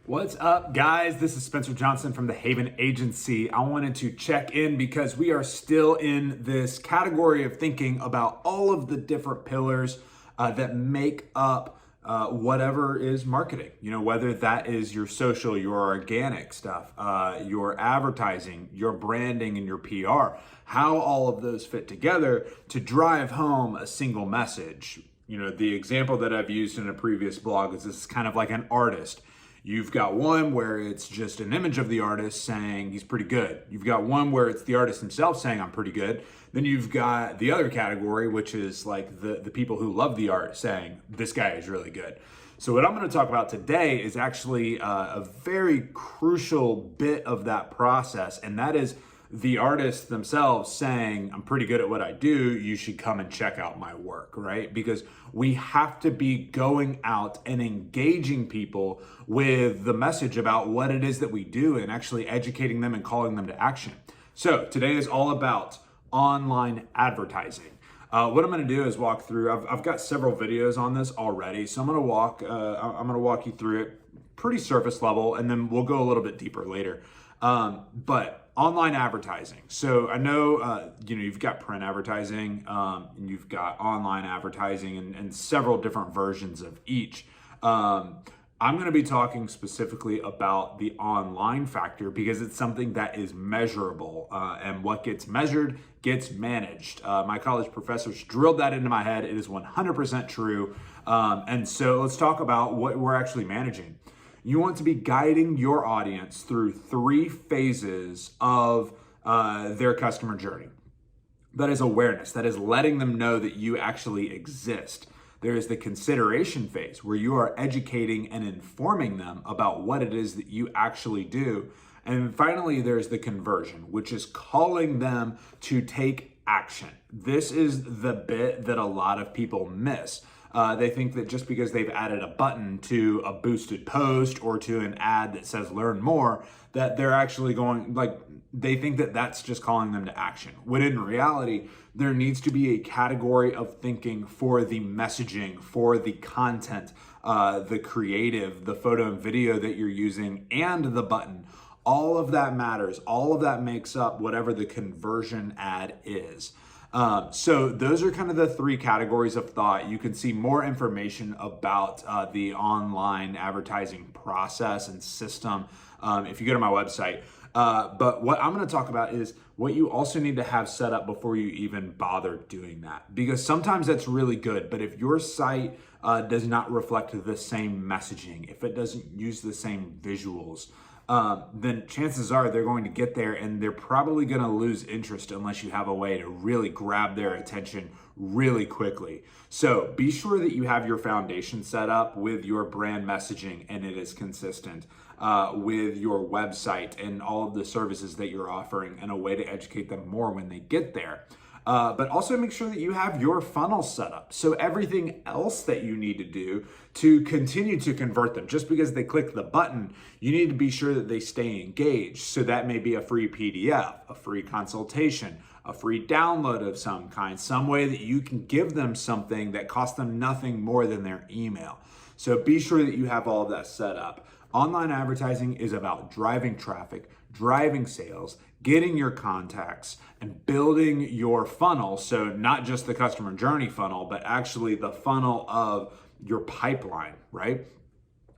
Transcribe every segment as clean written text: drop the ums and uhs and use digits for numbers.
What's up, guys? This is Spencer Johnson from the Haven Agency. I wanted to check in because we are still in this category of thinking about all of the different pillars that make up whatever is marketing. You know, whether that is your social, your organic stuff, your advertising, your branding, and your PR, how all of those fit together to drive home a single message. You know, the example that I've used in a previous blog is this is kind of like an artist. You've got one where it's just an image of the artist saying he's pretty good. You've got one where it's the artist himself saying I'm pretty good. Then you've got the other category, which is like the people who love the art saying this guy is really good. So what I'm going to talk about today is actually a very crucial bit of that process, and that is the artists themselves saying, I'm pretty good at what I do, you should come and check out my work, right? Because we have to be going out and engaging people with the message about what it is that we do and actually educating them and calling them to action. So today is all about online advertising. What I'm going to do is walk through, I've got several videos on this already, so I'm going to walk you through it pretty surface level, and then we'll go a little bit deeper later. But online advertising. So I know, you've got print advertising, and you've got online advertising and several different versions of each. I'm going to be talking specifically about the online factor because it's something that is measurable, and what gets measured gets managed. My college professors drilled that into my head. It is 100% true. And so let's talk about what we're actually managing. You want to be guiding your audience through 3 phases of their customer journey. That is awareness. That is letting them know that you actually exist. There is the consideration phase where you are educating and informing them about what it is that you actually do. And finally, there's the conversion, which is calling them to take action. This is the bit that a lot of people miss. They think that just because they've added a button to a boosted post or to an ad that says learn more, that they're actually they think that that's just calling them to action. When in reality, there needs to be a category of thinking for the messaging, for the content, the creative, the photo and video that you're using, and the button. All of that matters. All of that makes up whatever the conversion ad is. So those are kind of the 3 categories of thought. You can see more information about the online advertising process and system if you go to my website. But what I'm going to talk about is what you also need to have set up before you even bother doing that. Because sometimes that's really good, but if your site does not reflect the same messaging, if it doesn't use the same visuals, then chances are they're going to get there and they're probably going to lose interest unless you have a way to really grab their attention really quickly. So be sure that you have your foundation set up with your brand messaging and it is consistent with your website and all of the services that you're offering and a way to educate them more when they get there. But also make sure that you have your funnel set up. So everything else that you need to do to continue to convert them, just because they click the button, you need to be sure that they stay engaged. So that may be a free PDF, a free consultation, a free download of some kind, some way that you can give them something that costs them nothing more than their email. So be sure that you have all of that set up. Online advertising is about driving traffic, driving sales, getting your contacts, and building your funnel. So not just the customer journey funnel, but actually the funnel of your pipeline, right?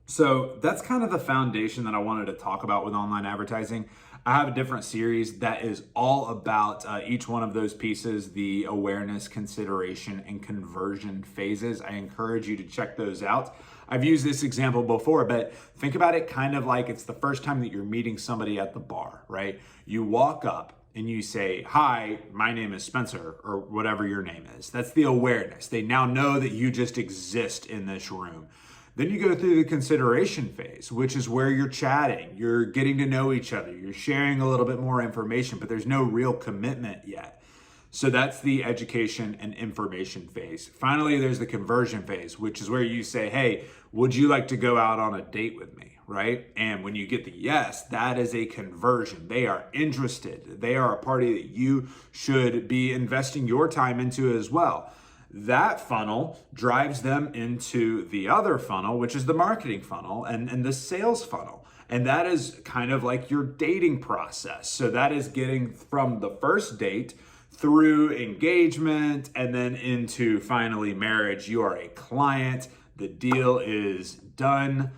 So that's kind of the foundation that I wanted to talk about with online advertising. I have a different series that is all about each one of those pieces, the awareness, consideration, and conversion phases. I encourage you to check those out. I've used this example before, but think about it kind of like it's the first time that you're meeting somebody at the bar, right? You walk up and you say, hi, my name is Spencer, or whatever your name is. That's the awareness. They now know that you just exist in this room. Then you go through the consideration phase, which is where you're chatting, you're getting to know each other, you're sharing a little bit more information, but there's no real commitment yet. So that's the education and information phase. Finally, there's the conversion phase, which is where you say, hey, would you like to go out on a date with me, right? And when you get the yes, that is a conversion. They are interested. They are a party that you should be investing your time into as well. That funnel drives them into the other funnel, which is the marketing funnel and the sales funnel. And that is kind of like your dating process. So that is getting from the first date through engagement and then into finally marriage. You are a client. The deal is done.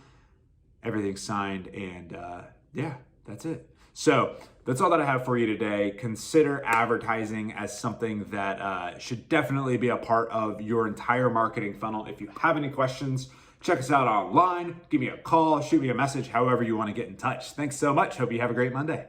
Everything's signed. And yeah, that's it. So that's all that I have for you today. Consider advertising as something that should definitely be a part of your entire marketing funnel. If you have any questions, check us out online. Give me a call, shoot me a message, however you want to get in touch. Thanks so much. Hope you have a great Monday.